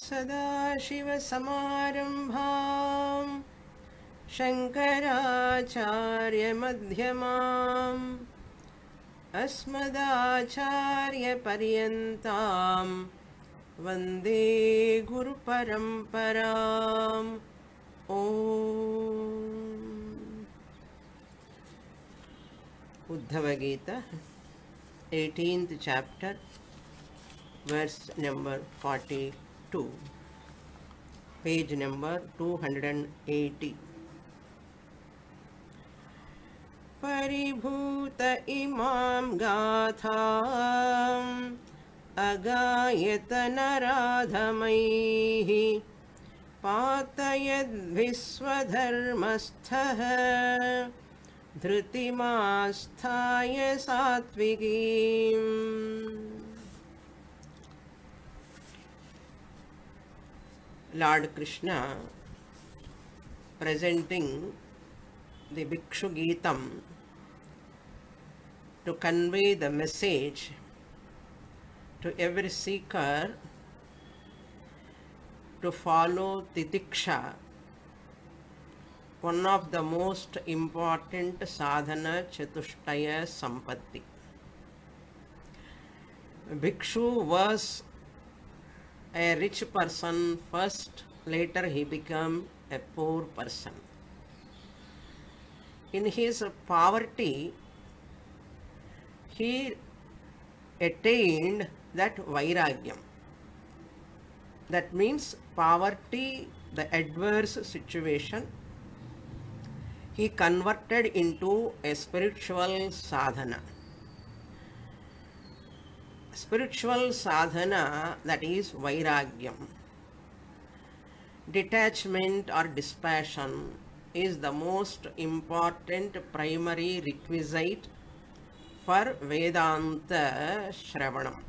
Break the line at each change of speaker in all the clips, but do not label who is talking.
सदाशिवसमारम्भां शङ्कराचार्यमध्यमाम् अस्मदाचार्यपर्यन्तां वन्दे गुरुपरम्पराम्। Uddhava Gita, 18th chapter, verse number 42, page number 280. Paribhuta imam gatham agayata naradhamaihi patayad viswadharmasthaha dhrutimasthaye satvikim. Lord Krishna presenting the Bhikshu Gitam to convey the message to every seeker to follow Titiksha, one of the most important sadhana chatushtaya sampatti. Bhikshu was a rich person first, later he became a poor person. In his poverty, he attained that vairagyam. That means poverty, the adverse situation, he converted into a spiritual sadhana. Spiritual sadhana, that is vairagyam. Detachment or dispassion is the most important primary requisite for Vedanta Shravanam.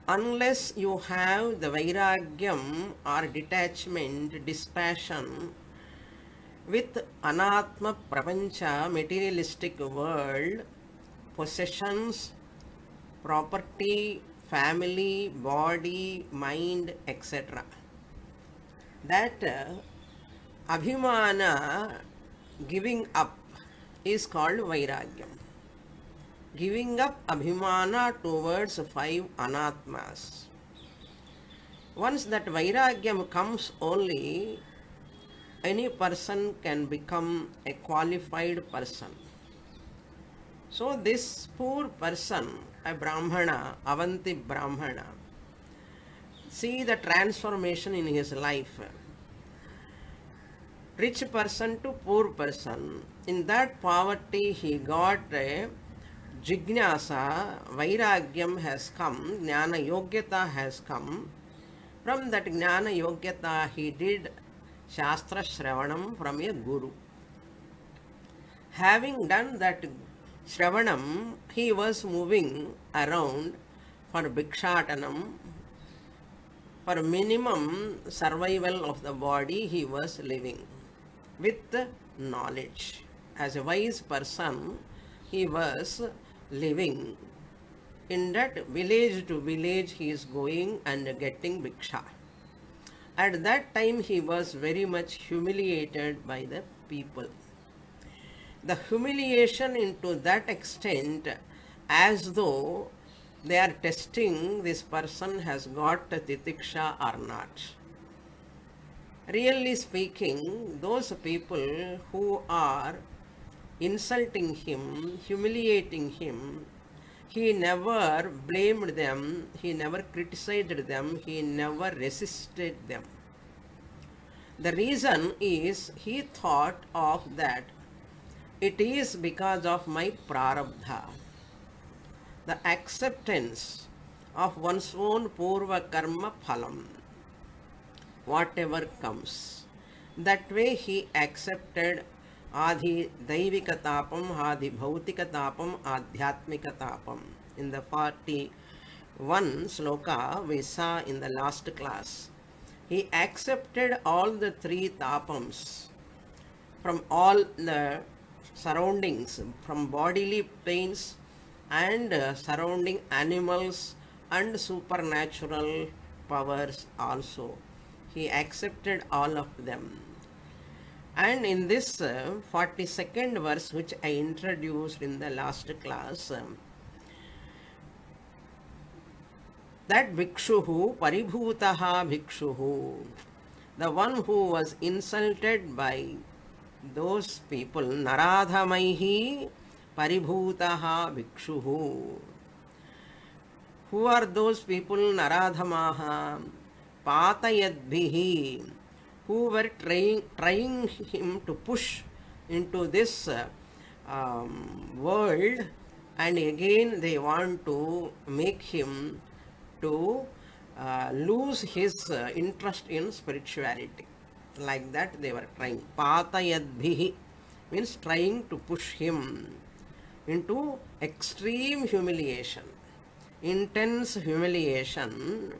Unless you have the vairagyam or detachment, dispassion with anatma prapancha, materialistic world, possessions, property, family, body, mind, etc., that abhimana, giving up, is called vairagyam. Giving up abhimana towards 5 anatmas. Once that vairagyam comes, only any person can become a qualified person. So this poor person, a Brahmana, Avanti Brahmana, see the transformation in his life. Rich person to poor person. In that poverty he got a jignasa, vairagyam has come, jnana yogyata has come. From that jnana yogyata he did shastra shravanam from a guru. Having done that shravanam, he was moving around for bhikshatanam. For minimum survival of the body he was living with knowledge. As a wise person, he was living. In that village to village he is going and getting bhiksha. At that time he was very much humiliated by the people. The humiliation into that extent, as though they are testing this person has got titiksha or not. Really speaking, those people who are insulting him, humiliating him, he never blamed them, he never criticized them, he never resisted them. The reason is he thought of that it is because of my prarabdha. The acceptance of one's own purva karma phalam, whatever comes. That way he accepted Adhi Daivika Tapam, Adhi Bhautika Tapam, Adhyatmika Tapam. In the 41 sloka we saw in the last class, he accepted all the 3 tapams from all the surroundings, from bodily pains and surrounding animals and supernatural powers also. He accepted all of them. And in this 42nd verse, which I introduced in the last class, that Bhikshuhu, Paribhutaha Bhikshuhu, the one who was insulted by those people, Naradhamaihi Paribhutaha Bhikshuhu. Who are those people? Naradhamaha, Patayadbhihi, who were trying him to push into this world, and again they want to make him to lose his interest in spirituality. Like that they were trying. Patayadbhihi means trying to push him into extreme humiliation, intense humiliation.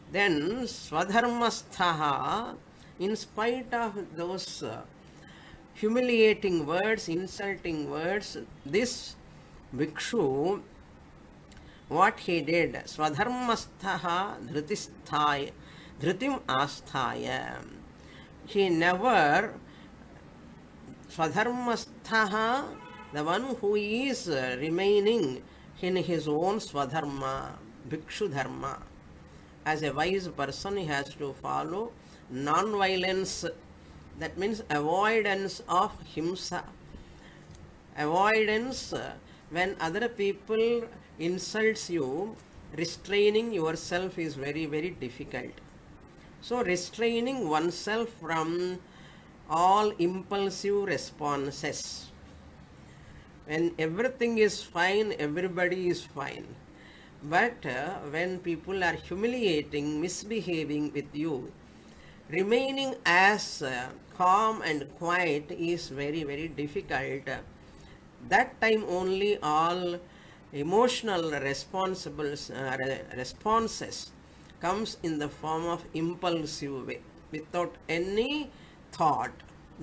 Then Swadharmasthaha, in spite of those humiliating words, insulting words, this Bhikshu, what he did, Swadharmasthaha dhritim asthaya. He never, Swadharmasthaha, the one who is remaining in his own Swadharma, Bhikshu Dharma. As a wise person, he has to follow non-violence. That means avoidance of himsa. Avoidance when other people insults you, restraining yourself is very, very difficult. So restraining oneself from all impulsive responses. When everything is fine, everybody is fine. But when people are humiliating, misbehaving with you, remaining as calm and quiet is very, very difficult. That time only all emotional responses comes in the form of impulsive way, without any thought,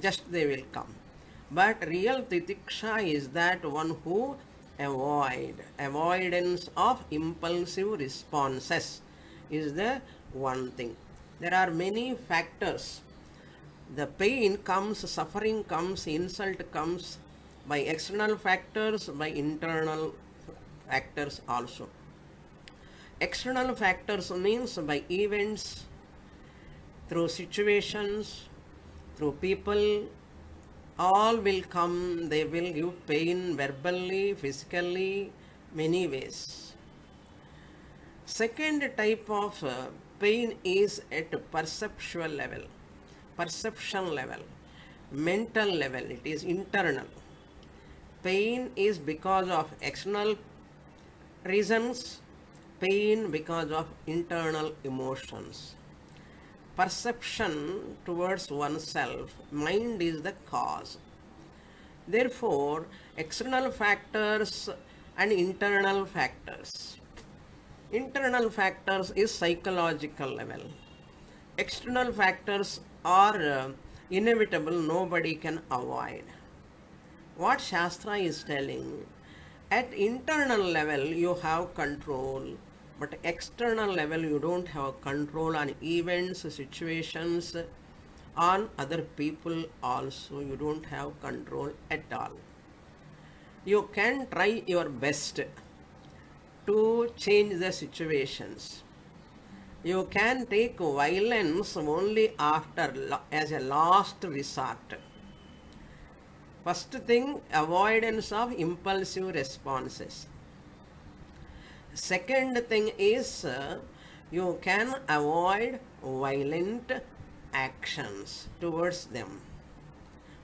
just they will come. But real titiksha is that one who avoidance of impulsive responses is the one thing. There are many factors. The pain comes, suffering comes, insult comes by external factors, by internal factors also. External factors means by events, through situations, through people, all will come, they will give pain verbally, physically, many ways. Second type of pain is at perceptual level, perception level, mental level, it is internal. Pain is because of external reasons, pain because of internal emotions. Perception towards oneself, mind is the cause. Therefore, external factors and internal factors. Internal factors is psychological level. External factors are inevitable, nobody can avoid. What Shastra is telling, at internal level you have control, but external level you don't have control on events, situations, on other people also you don't have control at all. You can try your best to change the situations. You can take violence only after, as a last resort. First thing, avoidance of impulsive responses. Second thing is you can avoid violent actions towards them,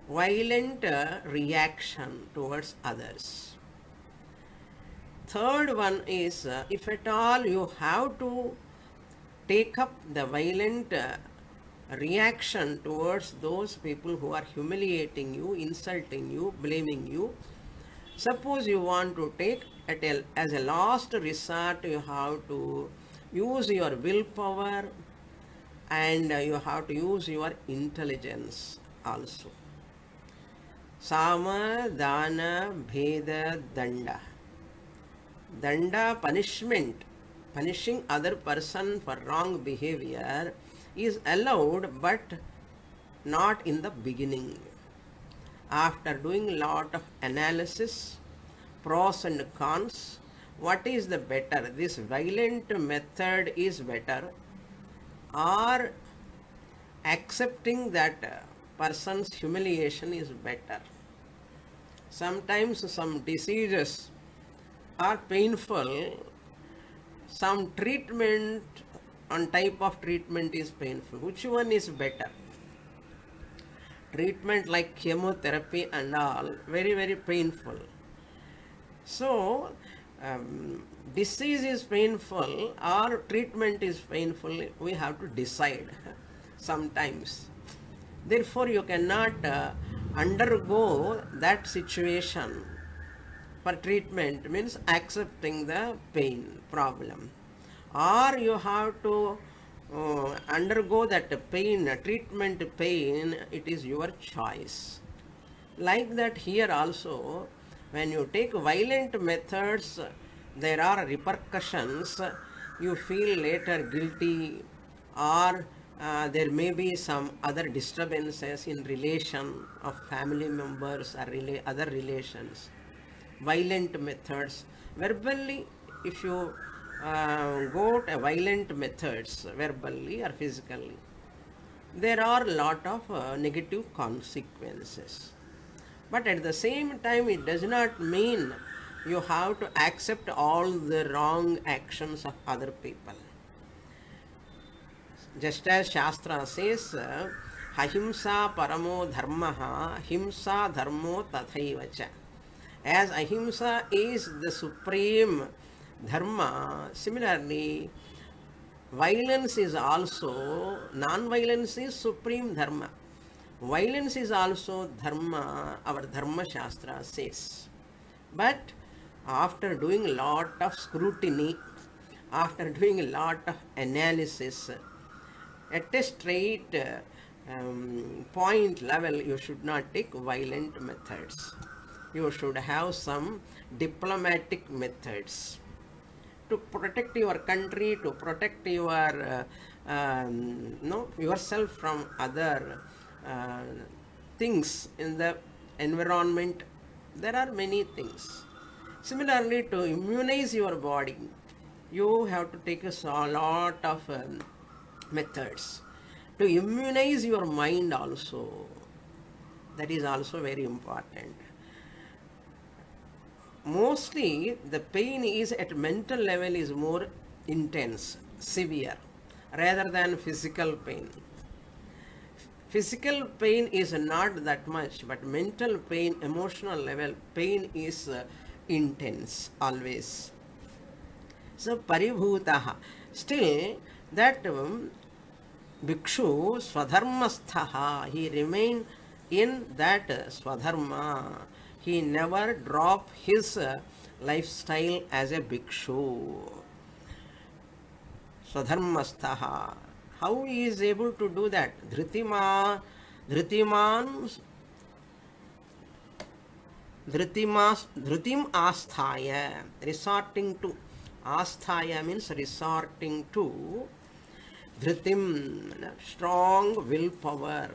violent reaction towards others. Third one is if at all you have to take up the violent reaction towards those people who are humiliating you, insulting you, blaming you. Suppose you want to take as a last resort, you have to use your willpower and you have to use your intelligence also. Sama, Dana, Bheda, Danda. Danda, punishment. punishing other person for wrong behavior is allowed, but not in the beginning. After doing lot of analysis, pros and cons, what is the better? This violent method is better, or accepting that person's humiliation is better. Sometimes some diseases are painful, some treatment, one type of treatment is painful. Which one is better? Treatment like chemotherapy and all, very, very painful. So, disease is painful or treatment is painful, we have to decide sometimes. Therefore, you cannot undergo that situation for treatment, means accepting the pain problem. Or you have to undergo that pain, treatment pain, it is your choice. Like that here also, when you take violent methods, there are repercussions. You feel later guilty, or there may be some other disturbances in relation of family members or other relations. Violent methods. Verbally, if you go to violent methods, verbally or physically, there are a lot of negative consequences. But at the same time, it does not mean you have to accept all the wrong actions of other people. Just as Shastra says, ahimsa paramo dharmaha, himsa dharmo tathaivacha. As ahimsa is the supreme dharma, similarly, violence is also, non-violence is supreme dharma. Violence is also dharma, our dharma shastra says. But after doing a lot of scrutiny, after doing a lot of analysis, at a straight point level, you should not take violent methods. You should have some diplomatic methods to protect your country, to protect your yourself from other things in the environment. There are many things. Similarly, to immunize your body, you have to take a lot of methods. To immunize your mind also, that is also very important. Mostly the pain is at mental level is more intense, severe, rather than physical pain. Physical pain is not that much, but mental pain, emotional level pain is intense always. So paribhutaha, still that bhikshu swadharmasthaha, he remained in that swadharma. He never dropped his lifestyle as a bhikshu. Swadharmasthaha. How he is able to do that? Dhritim asthaya, resorting to. Asthaya means resorting to. Dhritim, strong willpower.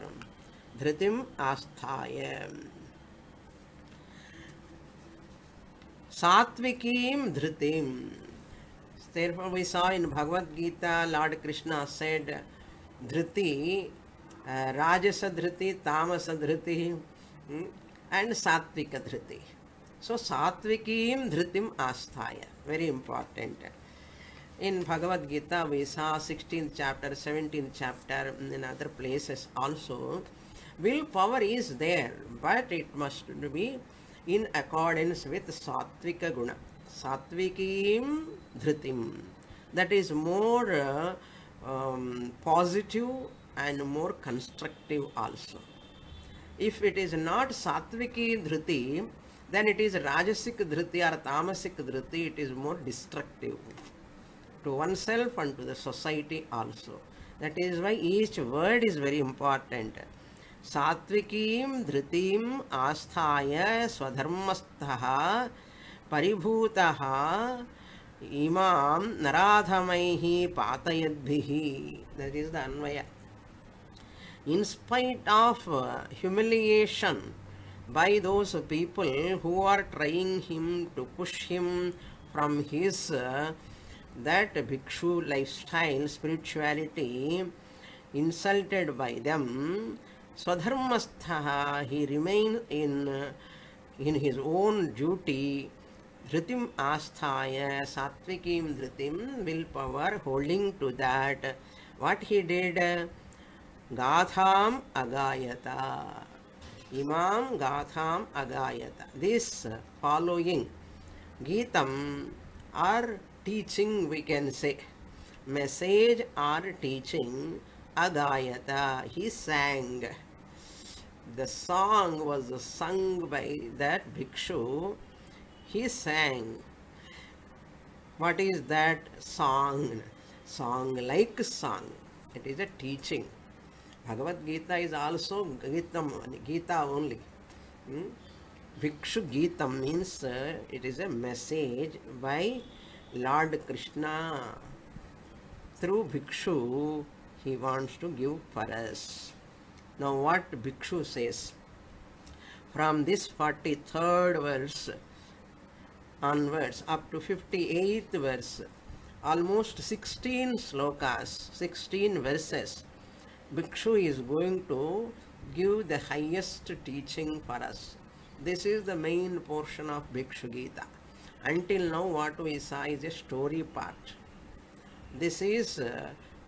Dhritim asthaya. Satvikim dhritim. Therefore, we saw in Bhagavad Gita, Lord Krishna said, dhriti, rajasa dhriti, tamasa dhriti, and sattvika dhriti. So, satvikim dhritim asthaya, very important. In Bhagavad Gita, we saw 16th chapter, 17th chapter, in other places also. Willpower is there, but it must be in accordance with sattvika guna. Sattvikim dhritim. That is more positive and more constructive also. If it is not sattviki dhriti, then it is rajasik dhriti or tamasik dhriti. It is more destructive to oneself and to the society also. That is why each word is very important. Sattvikim dhritim asthaya swadharmasthaha paribhutaha Imam naradhamaihi patayadbhihi. That is the Anvaya. In spite of humiliation by those people who are trying him to push him from his that bhikshu lifestyle, spirituality, insulted by them, swadharmastha, he remains in his own duty, dhritim asthaya, sattvikim dhritim, willpower, holding to that. What he did? Gatham agayata. Imam Gatham agayata. This following Gitam or teaching, we can say, message or teaching, agayata, he sang. The song was sung by that bhikshu. He sang. What is that song? Song like song. It is a teaching. Bhagavad Gita is also Gita only. Bhikshu Gitam means it is a message by Lord Krishna. Through Bhikshu, he wants to give for us. Now what Bhikshu says? From this 43rd verse onwards up to 58th verse, almost 16 slokas, 16 verses, Bhikshu is going to give the highest teaching for us. This is the main portion of Bhikshu Gita. Until now what we saw is a story part. This is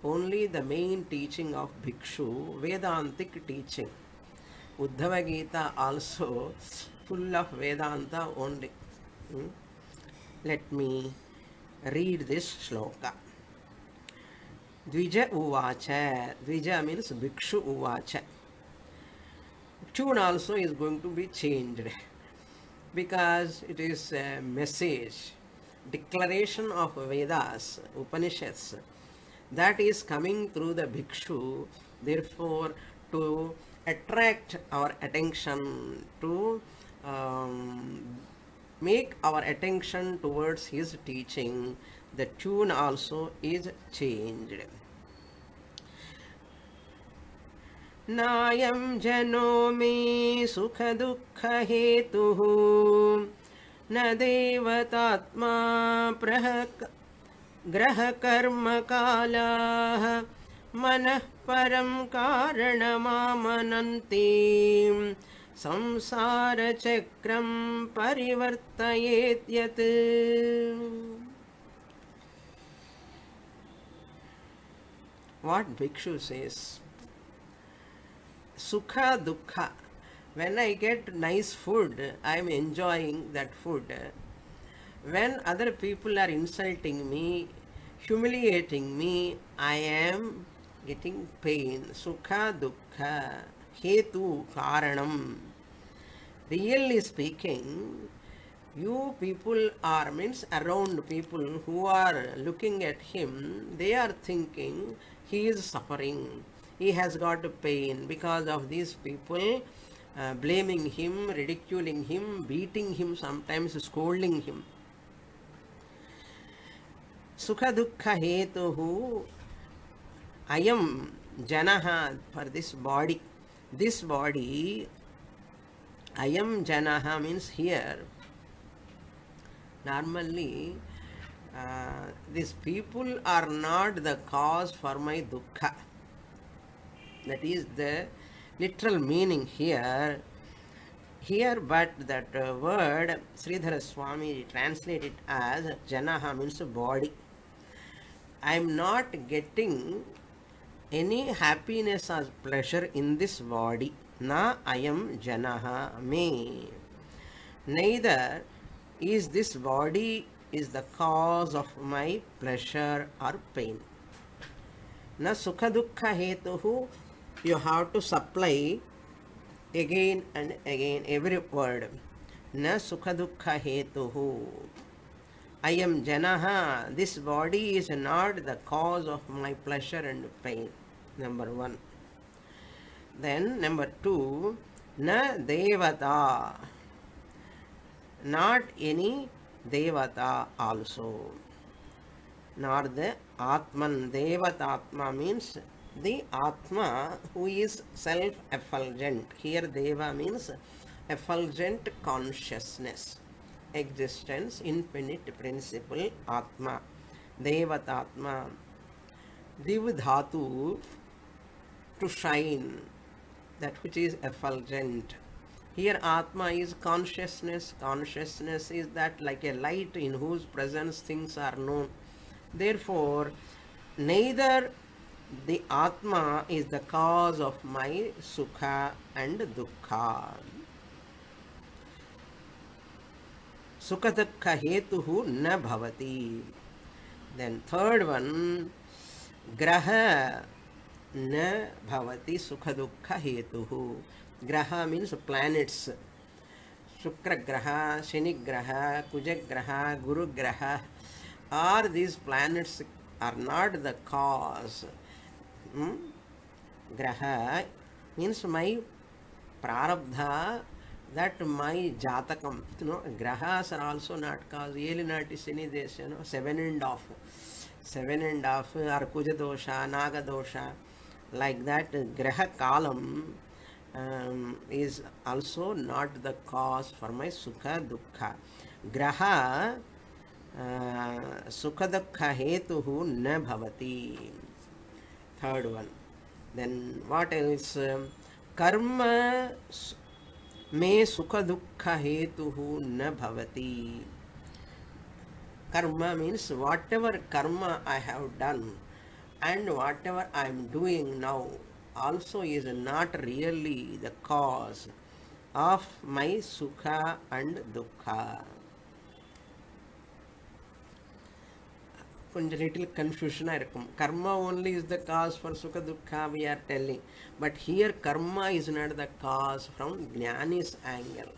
only the main teaching of Bhikshu, Vedantic teaching. Uddhava Gita also full of Vedanta only. Let me read this shloka. Dvija uvacha. Dvija means Bhikshu uvacha. Tune also is going to be changed because it is a message, declaration of Vedas, Upanishads, that is coming through the Bhikshu. Therefore, to attract our attention, to make our attention towards his teaching, the tune also is changed. Nayam jano me sukha dukkha hetuhu na devatatma graha karma kalah manah param karanamamananti samsara chakram parivartayet yat. What Bhikshu says? Sukha dukkha. When I get nice food, I am enjoying that food. When other people are insulting me, humiliating me, I am getting pain. Sukha dukkha. Hetu karanam. Really speaking, you people are, means around people who are looking at him, they are thinking he is suffering. He has got pain because of these people blaming him, ridiculing him, beating him, sometimes scolding him. Sukha dukkha hetuhu ayam janaha, for this body. This body, ayam janaha means here. Normally, these people are not the cause for my dukkha. That is the literal meaning here. But that word, Sridhara Swami translated as Janaha means body. I am not getting any happiness or pleasure in this body. Na ayam Janaha me. Neither is this body is the cause of my pleasure or pain. Na sukha dukkha hetuhu. You have to supply again and again every word. Na sukha dukkha hetuhu. Ayam janaha. This body is not the cause of my pleasure and pain. Number one. Then number two. Na devata. Not any devata also. nor the Atman. Devatatma means the Atma who is self-effulgent. Here Deva means effulgent consciousness, existence, infinite principle, Atma. Devatatma. Div dhatu, to shine, that which is effulgent. Here Atma is consciousness. Consciousness is that like a light in whose presence things are known. Therefore, neither the Atma is the cause of my sukha and dukkha. Sukha dukkha hetuhu na bhavati. Then third one, graha na bhavati sukha dukkha hetuhu. Graha means planets. Shukra graha, Shani graha, Kuja graha, Guru graha. Are these planets are not the cause. Graha means my prarabdha, that my jatakam. Grahas are also not cause. Yelinati Shani desha, 7.5. 7.5 are Kuja dosha, Naga dosha. Like that, graha kalam is also not the cause for my sukha dukkha. Graha sukha dukkha hetuhu na bhavati. Third one. Then what else? Karma me sukha dukkha hetuhu na bhavati. Karma means whatever karma I have done and whatever I am doing now also is not really the cause of my sukha and dukkha. Little confusion. Karma only is the cause for sukha dukkha we are telling, but here karma is not the cause from Jnani's angle,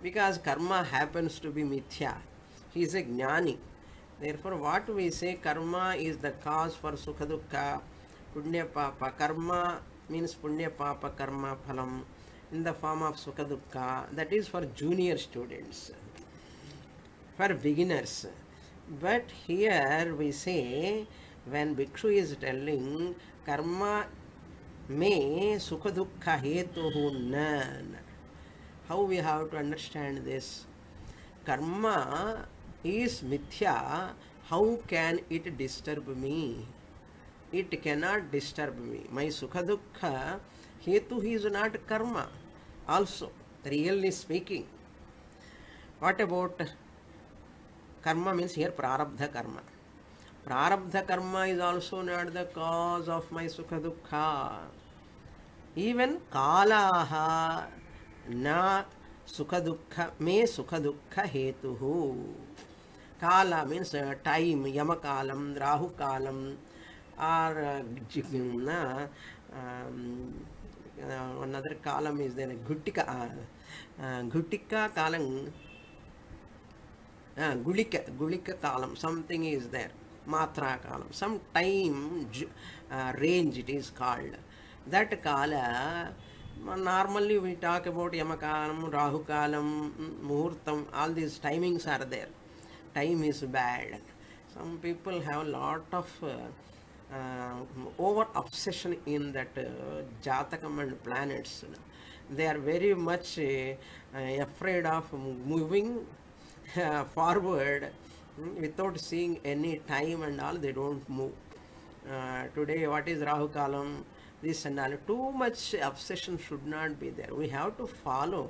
because karma happens to be mithya. He is a Jnani. Therefore, what we say, karma is the cause for sukha dukkha. Punya papa. Karma means punya papa karma phalam in the form of sukha dukkha. That is for junior students, for beginners. But here we say, when Bhikshu is telling karma me sukha dukkha hetuhu nan, how we have to understand this? Karma is mithya. How can it disturb me? It cannot disturb me. My sukha dukkha hetu is not karma. Also, really speaking, what about karma? Means here prarabdha karma. Prarabdha karma is also not the cause of my sukha dukkha. Even kalaha na sukha dukkha me sukha dukkha hetuhu. Kala means time, yamakalam, rahu kalam, or another kalam is there, guttika kalam, gulika kalam, something is there, matra kalam, some time range it is called. That kala, normally we talk about yamakalam, rahu kalam, muhurtam, all these timings are there. Time is bad. Some people have a lot of over obsession in that jatakam and planets. They are very much afraid of moving forward without seeing any time and all. They don't move. Today what is Rahu Kalam, this and all. Too much obsession should not be there. We have to follow.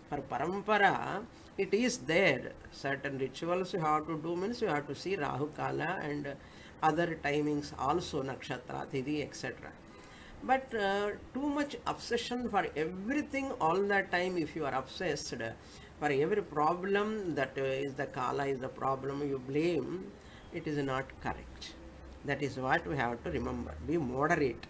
For parampara, it is there. Certain rituals you have to do, means you have to see Rahu Kala and other timings also, nakshatra, tithi, etc. But too much obsession for everything all the time, if you are obsessed for every problem that is the Kala is the problem you blame, it is not correct. That is what we have to remember. Be moderate.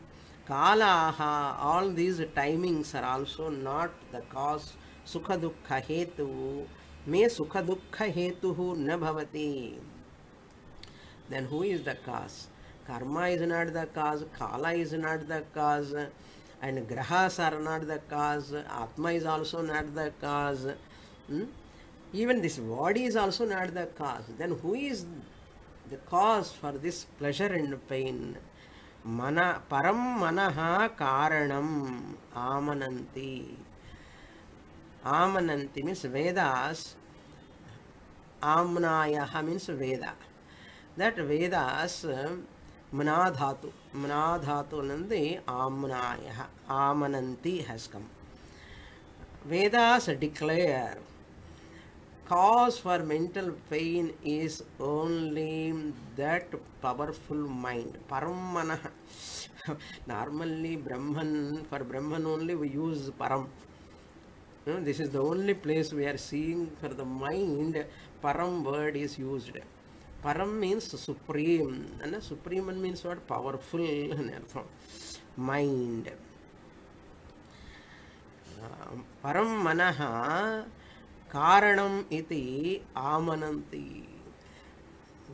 Kalaha, all these timings are also not the cause. Sukha dukkha hetu, me sukha dukkha hetuhu na bhavati. Then who is the cause? Karma is not the cause, Kala is not the cause, and grahas are not the cause, Atma is also not the cause. Even this body is also not the cause. Then who is the cause for this pleasure and pain. Param manaha karanam amananti. Amananti means Vedas. Amnayaha means Veda. That Vedas manadhatu. Manadhatu nandi amnayaha. Amananti has come. Vedas declare cause for mental pain is only that powerful mind. Param. Normally Brahman, for Brahman only we use Param. This is the only place we are seeing for the mind. Param word is used. Param means supreme. And supreme means what? Powerful. Mind. Param manaha karanam iti amananti.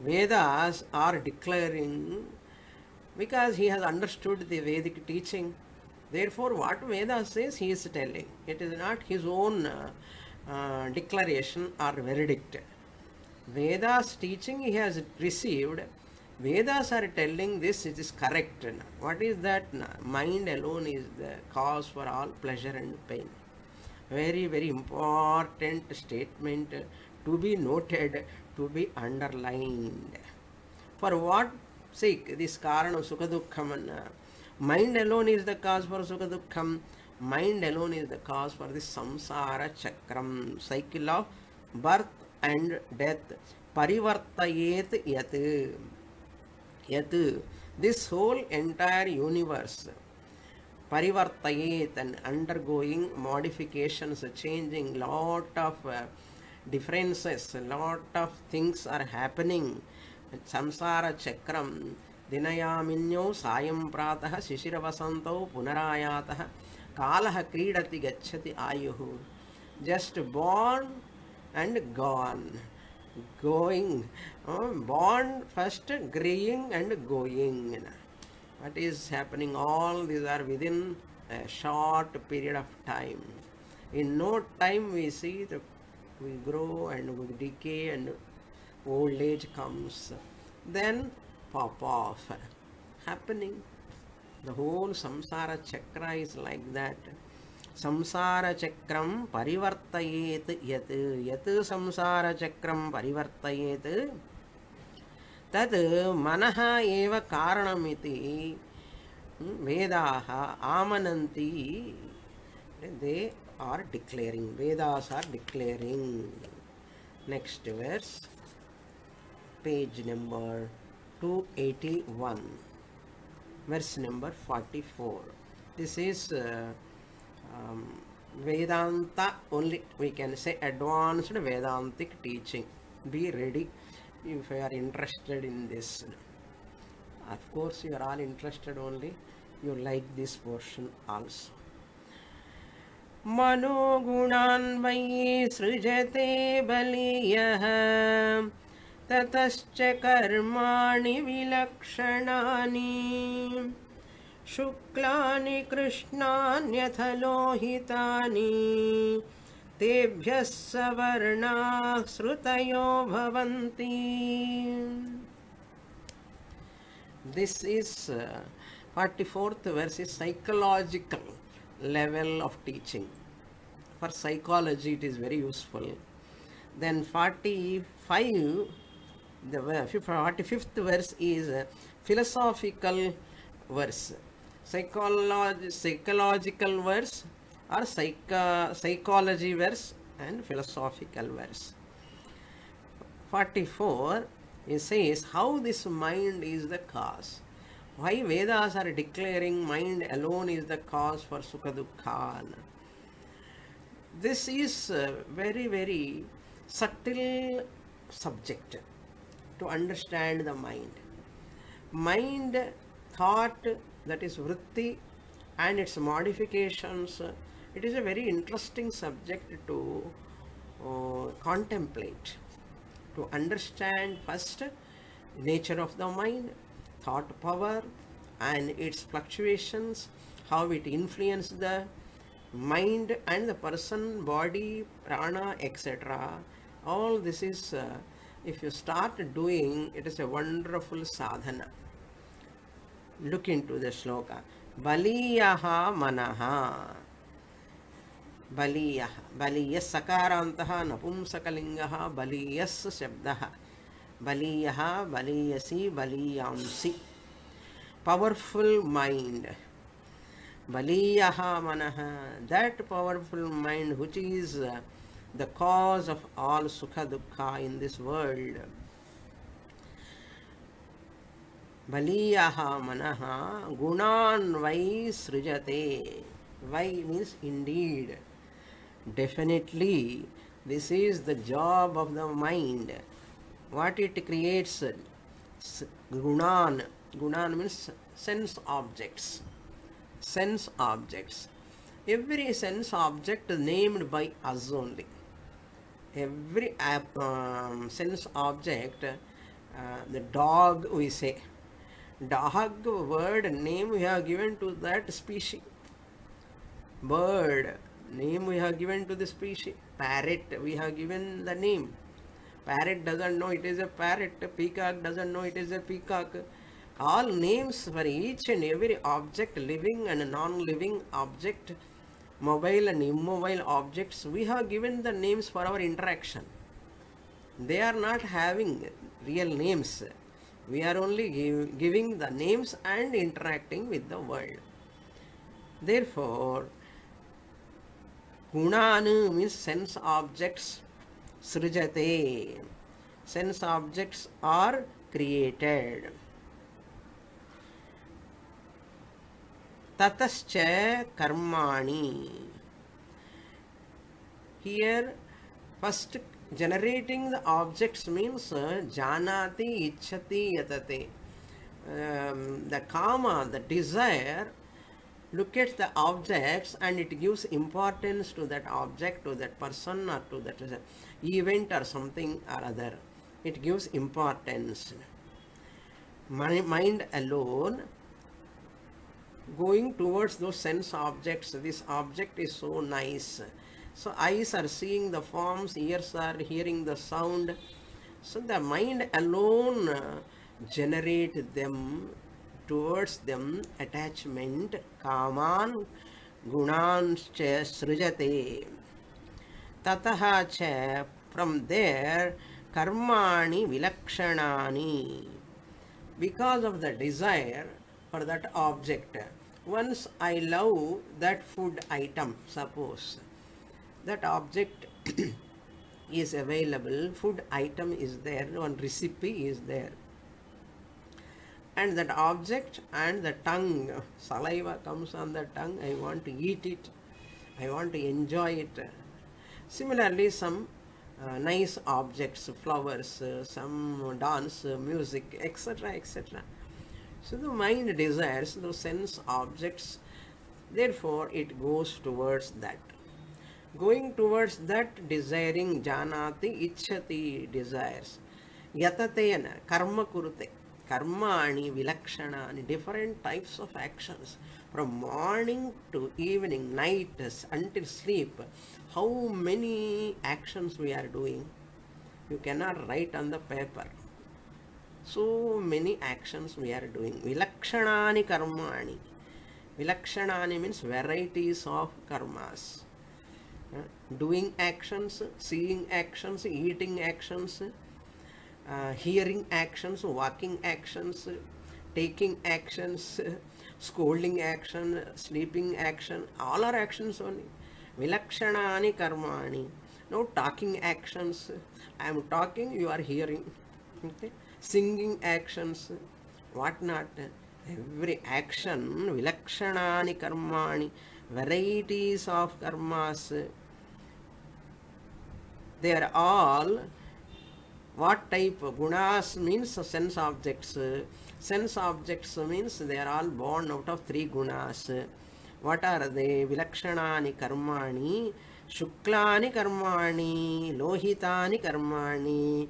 Vedas are declaring, because he has understood the Vedic teaching. Therefore, what Veda says, he is telling. It is not his own declaration or verdict. Veda's teaching he has received. Vedas are telling this, it is correct. What is that? Mind alone is the cause for all pleasure and pain. Very, very important statement to be noted, to be underlined. For what sake this karana sukha dukkham? Mind alone is the cause for sukha dukkham. Mind alone is the cause for this samsara chakram, cycle of birth and death. Parivartayet yat. Yat. This whole entire universe. Parivartayet, and undergoing modifications, changing, lot of differences, lot of things are happening. Samsara chakram. Dinayaminyo sayam pratah shishiravasanto punarayatah kalaha kridati gacchati ayuhu. Just born and gone. Going. Born first, graying and going. What is happening? All these are within a short period of time. In no time we see that we grow and we decay and old age comes. Then pop off. Happening. The whole samsara chakra is like that. Samsara chakram parivartayet yat. Yat samsara chakram parivartayet. Tad manaha eva karanamiti. Vedaha amananti. They are declaring. Vedas are declaring. Next verse. Page number 281. Verse number 44. This is Vedanta only, we can say advanced Vedantic teaching. Be ready if you are interested in this. Of course, you are all interested only. You like this portion also. Manogunan vai srijate baliyah tatascha karmani vilakshanaani शुक्लानि कृष्णान्यथलोहितानि तेभ्यः सवर्णाः श्रुतयो भवन्ति. This is 44th verse is psychological level of teaching. For psychology it is very useful. Then 45, the 45th verse is philosophical verse. Psychological verse or psychology verse and philosophical verse. 44, it says how this mind is the cause. Why Vedas are declaring mind alone is the cause for sukha dukkha. This is a very, very subtle subject to understand the mind. Mind, thought, that is vritti, and its modifications. It is a very interesting subject to contemplate, to understand first nature of the mind, thought power and its fluctuations, how it influences the mind and the person, body, prana, etc. All this is if you start doing, it is a wonderful sadhana. Look into the shloka. Baliyaha manaha. Baliyah. Baliyas sakarantaha napumsakalingaha baliyas shabdaha. Baliyaha, baliyasi, baliyamsi. Powerful mind. Baliyaha manaha. That powerful mind which is the cause of all sukha dukkha in this world. Baliyaha manaha gunan vai srijate. Vai means indeed. Definitely, this is the job of the mind. What it creates? Gunan. Gunan means sense objects. Sense objects. Every sense object is named by us only. Every sense object, the dog we say, dog word name we have given to that species. Bird name we have given to the species. Parrot we have given the name. Parrot doesn't know it is a parrot. Peacock doesn't know it is a peacock. All names for each and every object, living and non-living object, mobile and immobile objects, we have given the names for our interaction. They are not having real names. We are only giving the names and interacting with the world. Therefore, Gunanu means sense objects. Srijate. Sense objects are created. Tatascha karmani. Here, first generating the objects means janati ichhati yatate. The kama, the desire, look at the objects and it gives importance to that object, to that person or to that event or something or other. It gives importance. Mind alone going towards those sense objects. This object is so nice. So eyes are seeing the forms, ears are hearing the sound. So the mind alone generate them, towards them attachment. Kaman gunan cha srijate. Tataha cha, from there karmani vilakshanani. Because of the desire for that object, once I love that food item, suppose that object is available, food item is there, one recipe is there, and that object and the tongue, saliva comes on the tongue, I want to eat it, I want to enjoy it. Similarly, some nice objects, flowers, some dance, music, etc., etc. So the mind desires those sense objects, therefore it goes towards that. Going towards that, desiring, janati, ichhati, desires. Yatatena, karma kurute. Karmani, vilakshanani, different types of actions. From morning to evening, night, until sleep. How many actions we are doing? You cannot write on the paper. So many actions we are doing. Vilakshanani karmani. Vilakshanani means varieties of karmas. Doing actions, seeing actions, eating actions, hearing actions, walking actions, taking actions, scolding action, sleeping action, all are actions only. Vilakshanani karmani. No talking actions. I am talking, you are hearing. Okay? Singing actions, what not. Every action, vilakshanani karmani, varieties of karmas. They are all what type? Gunas means sense objects. Sense objects means they are all born out of three gunas. What are they? Vilakshanani karmani, shuklani karmani, lohitani karmani,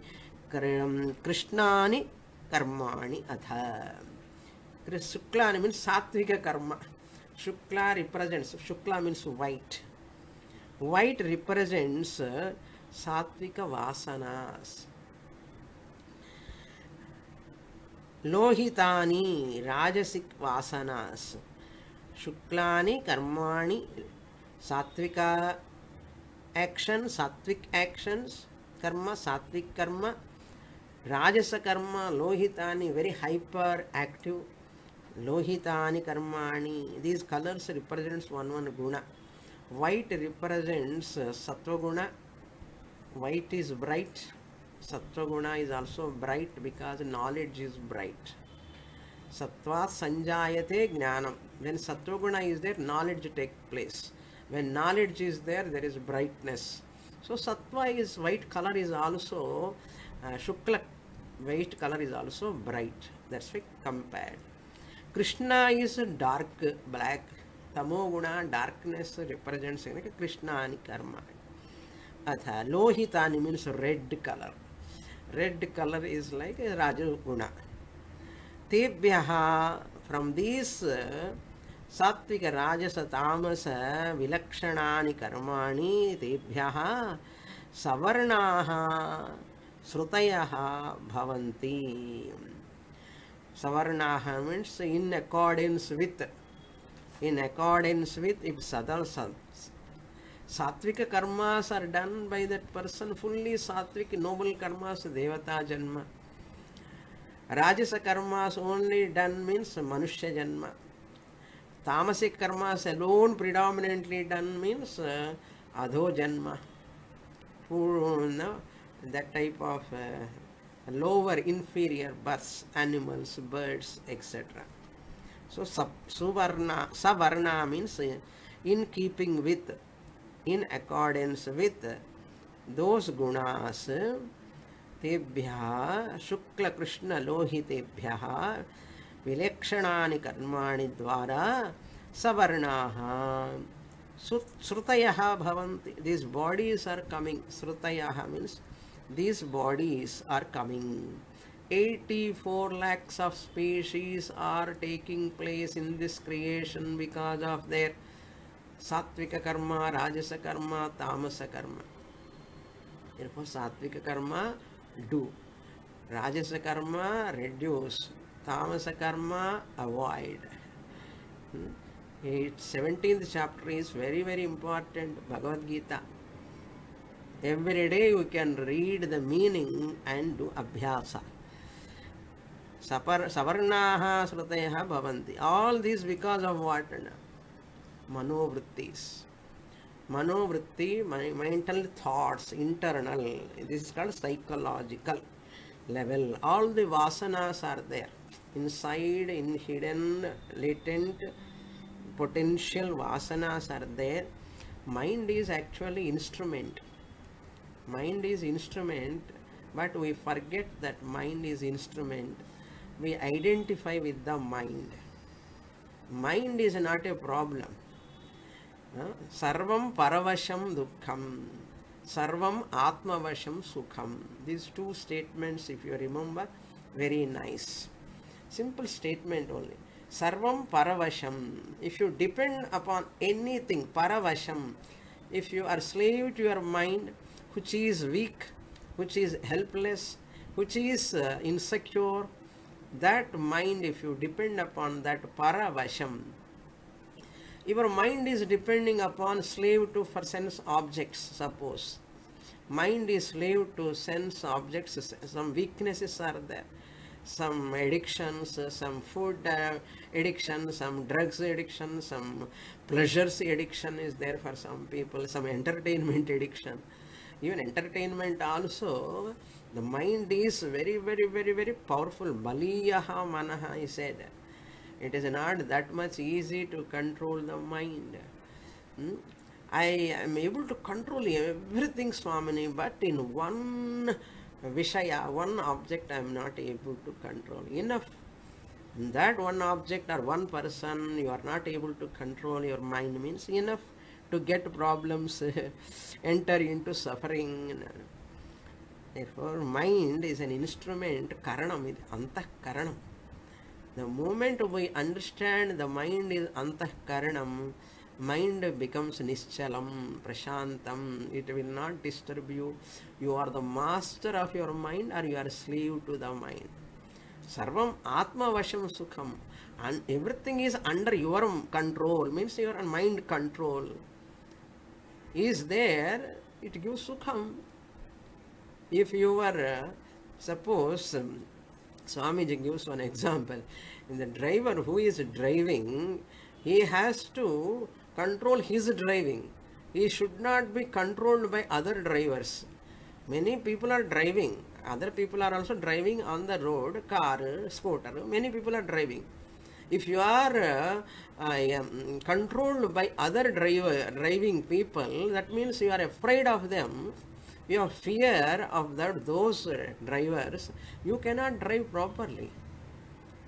krishnani karmani atha. Shuklani means satvika karma. Shukla represents, Shukla means white. White represents satvika vasanas. lohitani rajasic vasanas shuklani karmani satvika sattvic actions karma sattvic karma rajasa karma lohitani very hyper active lohitani karmani. These colors represents one guna. White represents sattva guna. White is bright. Sattva guna is also bright because knowledge is bright. Sattva sanjayate jnanam. When sattva guna is there, knowledge takes place. When knowledge is there, there is brightness. So sattva is white color is also shukla white color is also bright. That's why compared. Krishna is dark black. Tamo guna darkness represents Krishna ani karma. Atha lohitani means red color. Red color is like Raja guna. Tebhyaha, from these Sattvika Rajasa Tamasa Vilakshanani Karmani Tebhyaha Savarnaha Srutayaha Bhavanti. Savarnaha means in accordance with. In accordance with, if Sattvika karmas are done by that person, fully Sattvik noble karmas, Devata Janma. Rajasa karmas only done means Manushya Janma. Tamasic karmas alone predominantly done means Adho Janma. That type of lower, inferior births, animals, birds, etc. So Savarna means in keeping with, in accordance with those gunas. Tebhya Shukla Krishna Lohitebhya Vilekshanani Karmani Dvara Savarnaha Srutayaha Bhavanti. These bodies are coming. Srutayaha means these bodies are coming. 84 lakhs of species are taking place in this creation because of their Sattvika karma, Rajasa karma, Tamasa karma. Therefore, Sattvika karma do, Rajasa karma reduce, Tamasa karma avoid. 17th chapter is very, very important. Bhagavad Gita. Every day you can read the meaning and do abhyasa. Savarnaha Srutayaha Bhavanti. All this because of what? Manovrittis. Manovritti, mental thoughts, internal. This is called psychological level. All the vasanas are there. Inside, in hidden, latent, potential vasanas are there. Mind is actually instrument. Mind is instrument, but we forget that mind is instrument. We identify with the mind. Mind is not a problem. Sarvam paravasham dukkham, sarvam atmavasham sukham. These two statements, if you remember, very nice. Simple statement only. Sarvam paravasham. If you depend upon anything, paravasham, if you are slave to your mind, which is weak, which is helpless, which is insecure, that mind, if you depend upon that paravasham, your mind is depending upon slave to for sense objects, suppose. Mind is slave to sense objects, some weaknesses are there. Some addictions, some food addiction, some drugs addiction, some pleasures addiction is there for some people, some entertainment addiction. Even entertainment also, the mind is very, very, very, very powerful. Baliyaha manaha, he said. It is not that much easy to control the mind. I am able to control everything, Swamini, but in one Vishaya, one object I am not able to control. Enough. That one object or one person you are not able to control your mind means enough to get problems, enter into suffering. Therefore, mind is an instrument, karanam, antah karanam. The moment we understand the mind is antah karanam, mind becomes nischalam, prashantam. It will not disturb you. You are the master of your mind or you are slave to the mind. Sarvam Atma Vasham Sukham. And everything is under your control, means your mind control is there, it gives Sukham. If you are, suppose, Swamiji gives one example. In the driver who is driving, he has to control his driving. He should not be controlled by other drivers. Many people are driving. Other people are also driving on the road, car, scooter. Many people are driving. If you are controlled by other driving people, that means you are afraid of them. You have fear of those drivers. You cannot drive properly.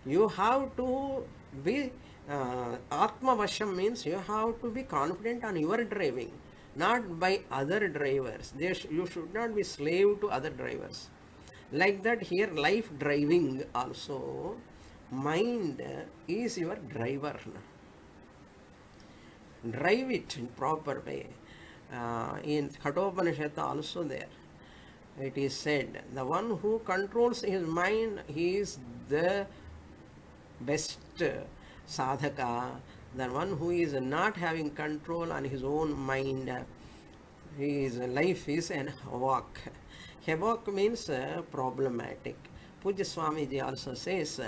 You have to be Atma Vasham, means you have to be confident on your driving, not by other drivers. You should not be slave to other drivers. Like that here, life driving also, mind is your driver. Drive it in proper way. In Kathopanishad also there, it is said, the one who controls his mind, he is the best sadhaka. The one who is not having control on his own mind, his life is an havoc. Havoc means problematic. Pujya Swamiji also says,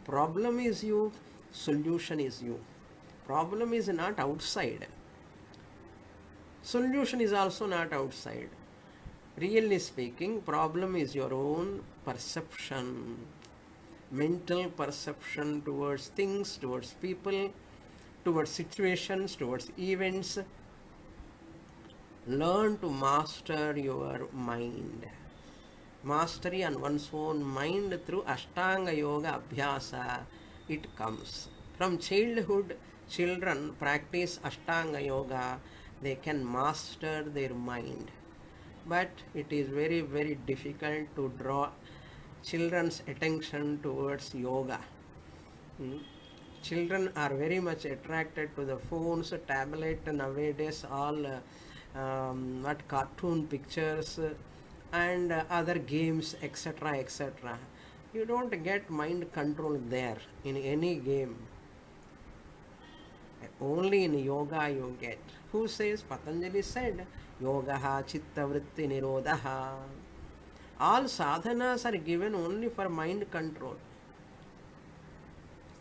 problem is you, solution is you. Problem is not outside. Solution is also not outside. Really speaking, problem is your own perception, mental perception towards things, towards people, towards situations, towards events. Learn to master your mind. Mastery on one's own mind through Ashtanga Yoga Abhyasa, it comes. From childhood, children practice Ashtanga Yoga, they can master their mind. But it is very, very difficult to draw children's attention towards yoga. Children are very much attracted to the phones, tablet, nowadays all cartoon pictures and other games, etc., etc. You don't get mind control there in any game. Only in yoga you get. Who says? Patanjali said, Yogaha Chitta Vritti Nirodhaha. All sadhanas are given only for mind control.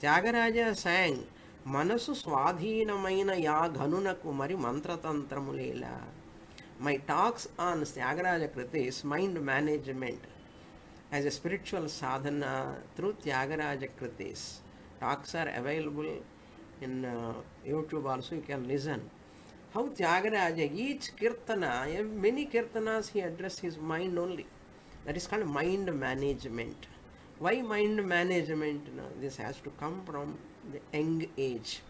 Tyagaraja sang, Manasu Swadhinamaina Ya Ghanuna Kumari Mantra Tantramulela. My talks on Tyagaraja Kriti is mind management as a spiritual sadhana through Tyagaraja Kritis. Talks are available in YouTube also, you can listen. How Tyagaraja, each kirtana, many kirtanas he addressed his mind only. That is called mind management. Why mind management? No, this has to come from the young age.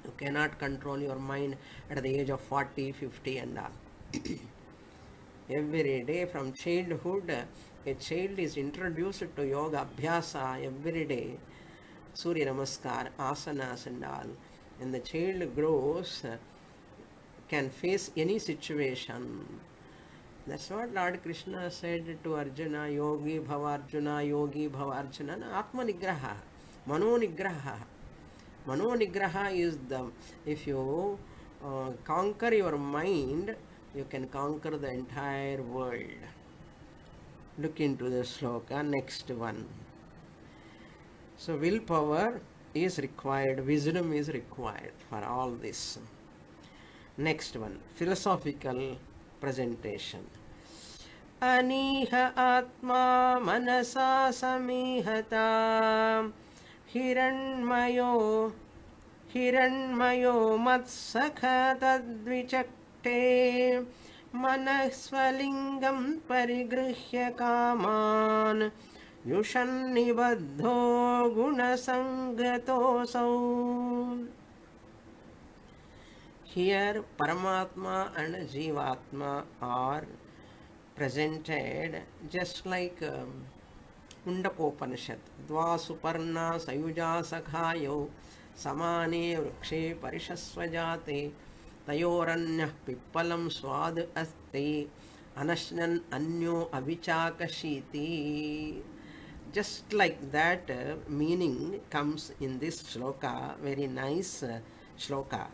You cannot control your mind at the age of 40, 50 and all. Every day from childhood, a child is introduced to yoga abhyasa every day. Surya Namaskar, asanas and all. And the child grows, can face any situation. That's what Lord Krishna said to Arjuna, Yogi Bhava Arjuna, Yogi Bhava Arjuna, Atma Nigraha, Mano Nigraha. Mano Nigraha is the, if you conquer your mind, you can conquer the entire world. Look into the sloka, next one. So willpower is required, wisdom is required for all this. Next one, philosophical presentation. Aniha atma manasa samihata hiranmayo matsakha tadvichakte manasvalingam parigruhya kaman yushannibadho gunasangatosau. Here Paramatma and Jivatma are presented just like Mundakopanishad. Dva suparna sayuja sakhayo samane vrukshe parishasvajate tayoranyah pippalam swad asti anashnan anyo avichakashiti. Just like that meaning comes in this shloka, very nice shloka.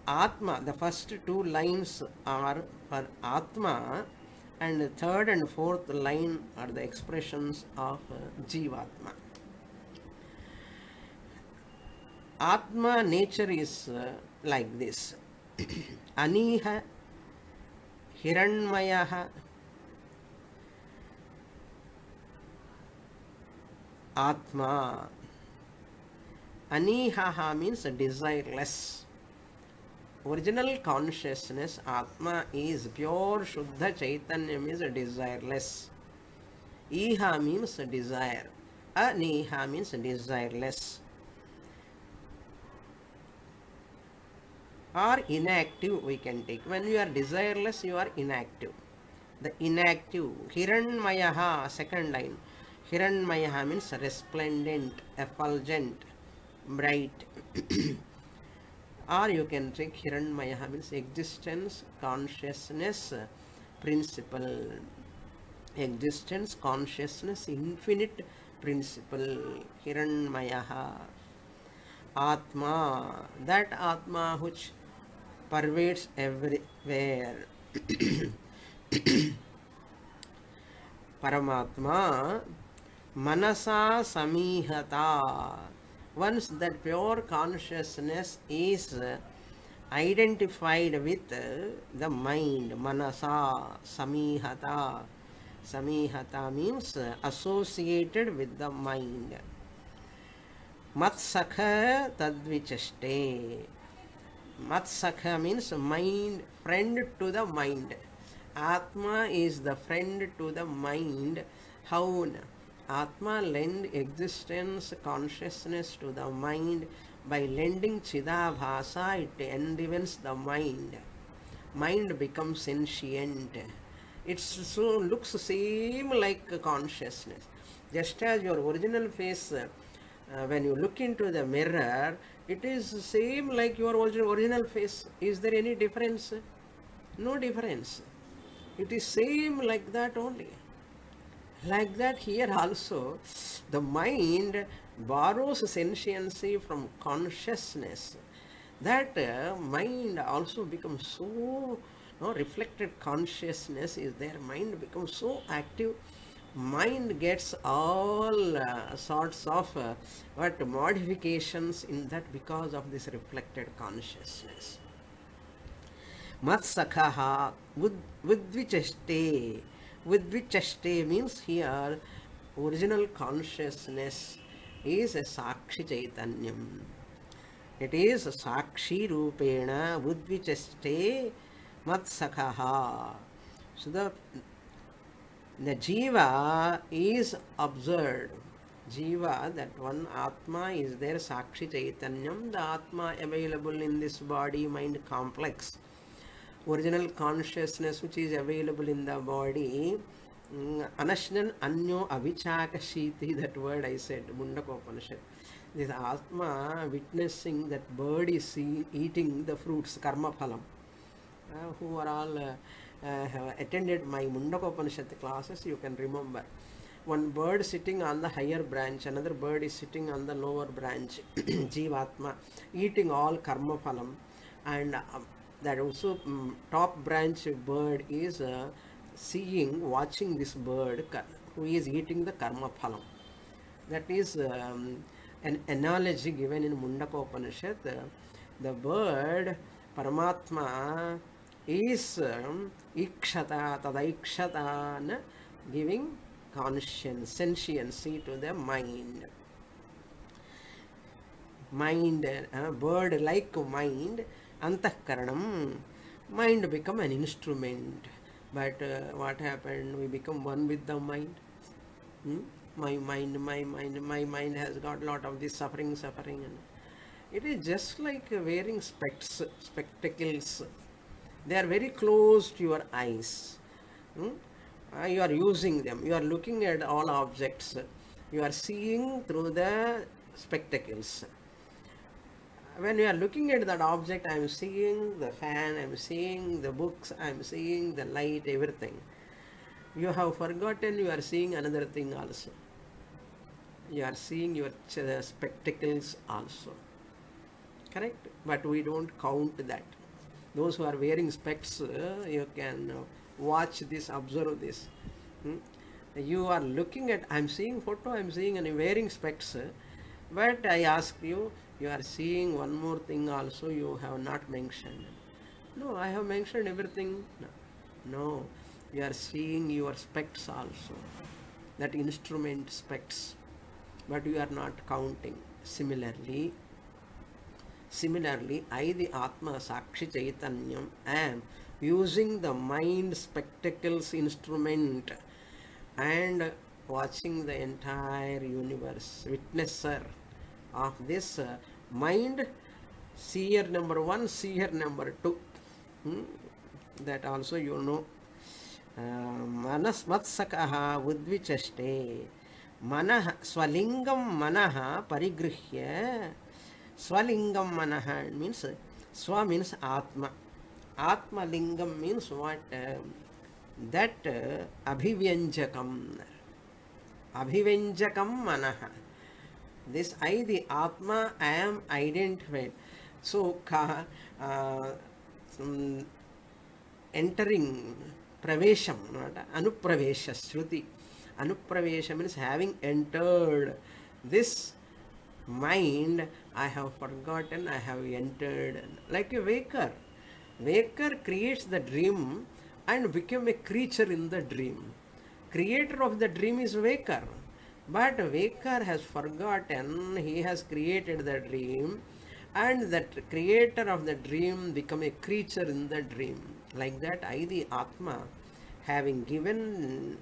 Atma, the first two lines are for Atma, and the third and fourth line are the expressions of Jivatma. Atma nature is like this. Aniha, Hiranmayaha, Atma. Anihaha means desireless. Original consciousness, Atma, is pure Shuddha Chaitanya, means desireless. Iha means desire. Aniha means desireless. Or inactive, we can take. When you are desireless, you are inactive. The inactive. Hiranmayaha, second line. Hiranmayaha means resplendent, effulgent, bright. Or you can take Hiranmayaha means existence, consciousness, principle. Existence, consciousness, infinite principle. Hiranmayaha. Atma, that Atma which pervades everywhere. Paramatma, Manasa Samihata. Once that pure consciousness is identified with the mind, Manasa Samihata. Samihata means associated with the mind. Matsakha tadvichaste. Matsakha means mind, friend to the mind. Atma is the friend to the mind. How? Atma lend existence, consciousness to the mind. By lending Chidabhasa, it enlivens the mind. Mind becomes sentient. It so looks same like consciousness. Just as your original face, when you look into the mirror, it is same like your original face. Is there any difference? No difference. It is same like that only. Like that here also, the mind borrows sentiency from consciousness. That mind also becomes so, reflected consciousness is there. Mind becomes so active. Mind gets all sorts of modifications in that because of this reflected consciousness. Matsakha Vidvichaste. Vidvichaste means here original consciousness is a Sakshi Chaitanyam. It is Sakshi Rupena Vidvichaste Matsakha. So the Jiva is observed. Jiva, that one Atma is there, Sakshi Chaitanyam, the Atma available in this body mind complex. Original consciousness which is available in the body. Anashnan Anyo Avichakashiti, that word I said, Mundakopanishad. This Atma witnessing that bird is eating the fruits, karma phalam. Who are all have attended my Mundakopanishad classes, you can remember. One bird sitting on the higher branch, another bird is sitting on the lower branch, Jivatma, eating all karma phalam. And that also top branch bird is watching this bird who is eating the karma phalam. That is an analogy given in Mundakopanishad. The bird, Paramatma, is ikshata, tadaikshata, giving conscience, sentiency to the mind. Mind, bird like mind, antahkaranam, mind become an instrument. But what happened? We become one with the mind. My mind has got a lot of this suffering. And it is just like wearing spectacles. They are very close to your eyes. You are using them. You are looking at all objects. You are seeing through the spectacles. When you are looking at that object, I am seeing the fan, I am seeing the books, I am seeing the light, everything. you have forgotten you are seeing another thing also. You are seeing your spectacles also. Correct? But we don't count that. Those who are wearing specs, you can watch this, observe this. Hmm? You are looking at, I'm seeing photo, I'm seeing and wearing specs, but I ask you, you are seeing one more thing also you have not mentioned. No, I have mentioned everything. No, no, you are seeing your specs also, that instrument specs, but you are not counting. Similarly, I, the Atma, Sakshi Chaitanyam, am using the mind spectacles instrument and watching the entire universe, witnesser of this mind, seer number 1, seer number 2. That also you know. Manas vatsakaha udvichaste manah swalingam manah parigrihya. Swalingam manah means, swa means atma. Atma lingam means what? That abhivyanjakam. Abhivyanjakam manah. This I, the Atma, I am identified. So, entering, pravesham, anupravesha, shruti. Anupravesha means having entered this mind, I have forgotten, I have entered. Like a waker. Waker creates the dream and become a creature in the dream. Creator of the dream is waker. But waker has forgotten, he has created the dream, and that creator of the dream become a creature in the dream. Like that, I, the Atma, having given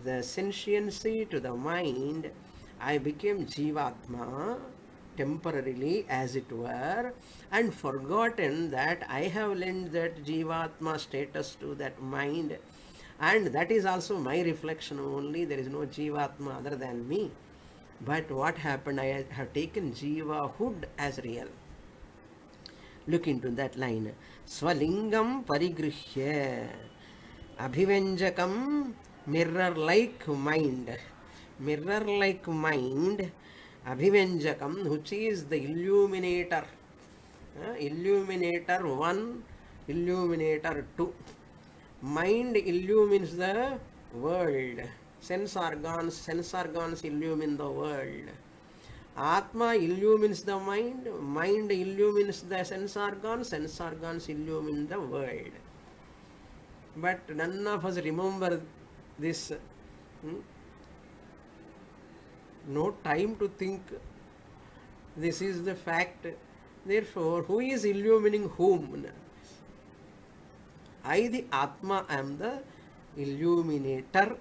the sentiency to the mind, I became Jivatma temporarily, as it were, and forgotten that I have lent that Jivatma status to that mind, and that is also my reflection only. There is no Jivatma other than me. But what happened? I have taken Jivahood as real. Look into that line. Swalingam parigrihya abhivenjakam, mirror-like mind. Mirror-like mind, abhivenjakam, which is the illuminator. Illuminator 1, illuminator 2. Mind illumines the world. Sense organs illumine the world. Atma illumines the mind illumines the sense organs illumine the world. But none of us remember this. No time to think. This is the fact. Therefore, who is illumining whom? I, the Atma, am the illuminator,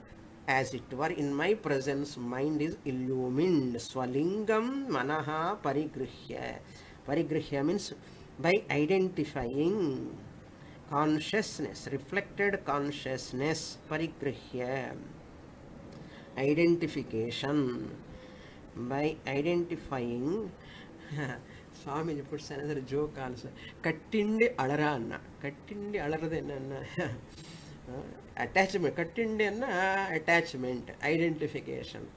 as it were. In my presence, mind is illumined. Swalingam manaha parigrihya. Parigrihya means by identifying consciousness, reflected consciousness. Parigrihya, identification. By identifying, Swamiji puts another joke also. Kattindi alara anna. Kattindi alaradu enna? Attachment. Kattindi anna attachment. Identification.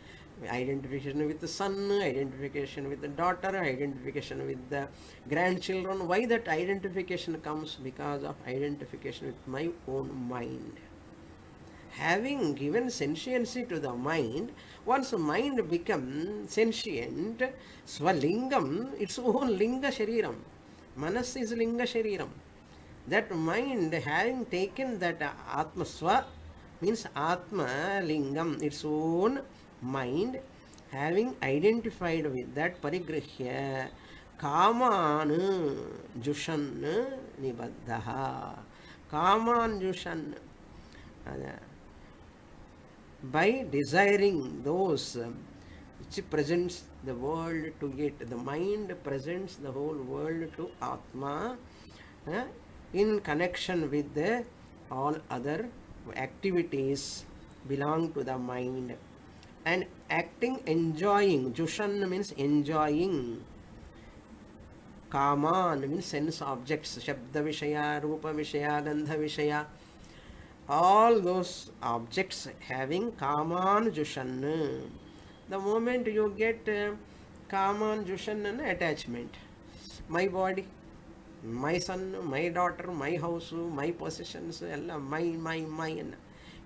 Identification with the son, identification with the daughter, identification with the grandchildren. Why that identification comes? Because of identification with my own mind. Having given sentiency to the mind, once mind becomes sentient, swalingam, its own linga shariram. Manas is linga shariram. That mind, having taken that Atma Swa, means Atma lingam, its own mind, having identified with that parigrihya, kaman jushan nibaddaha. Kaman jushan. By desiring those which presents the world to it. The mind presents the whole world to Atma in connection with all other activities belong to the mind. And acting, enjoying. Jushan means enjoying. Kaman means sense objects. Shabda Vishaya, Rupa Vishaya, Gandha Vishaya. all those objects having kamanjushan. The moment you get kamanjushan and attachment, my body, my son, my daughter, my house, my possessions, my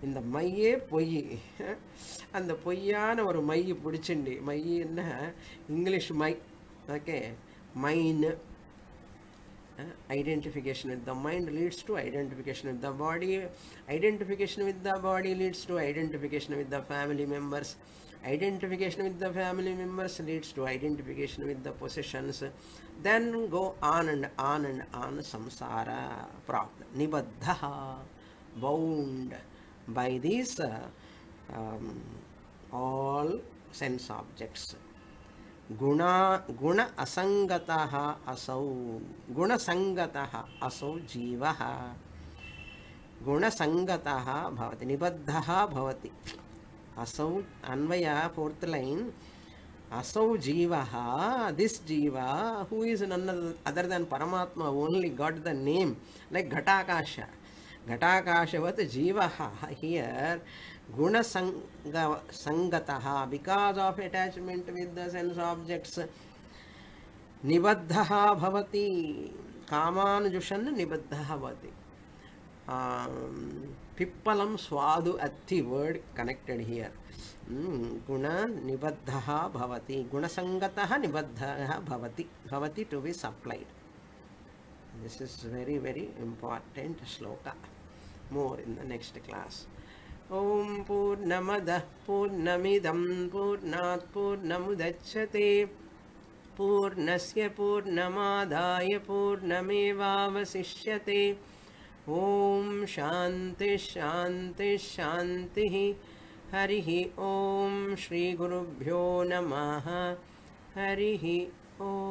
இந்த மையே பொய். அந்த பொய்யான ஒரு மை பிடிச்சிண்டு, மை என்ன English மை, ஓகே, மைன். Identification with the mind leads to identification with the body. Identification with the body leads to identification with the family members. Identification with the family members leads to identification with the possessions. Then go on and on and on. Samsara problem. Nibaddha, bound by these all sense objects. गुण असंगतः असौ, गुण संगतः असौ जीवः, गुण संगतः भवति, निबद्धः भवति. असौ अन्वय, fourth line, असौ जीवः, this jiva who is none other than Paramatma, only got the name like Ghatakasha. Ghatakashavat jivaha, here guna sangataha, because of attachment with the sense objects, nibaddhaha bhavati, kamanjushan nibaddhaha bhavati. Pippalam swadu atti, word connected here. Guna nibaddhaha bhavati, guna sangataha nibaddhaha bhavati, bhavati to be supplied. This is very, very important shloka. More in the next class. Om Purnamadah Purnamidam Purnat Purnamudachyate Purnasya Purnamadaya Purnamevavasishyate. Om Shanti Shanti Shanti. Harihi Om Shri Gurubhyo Namaha. Harihi Om.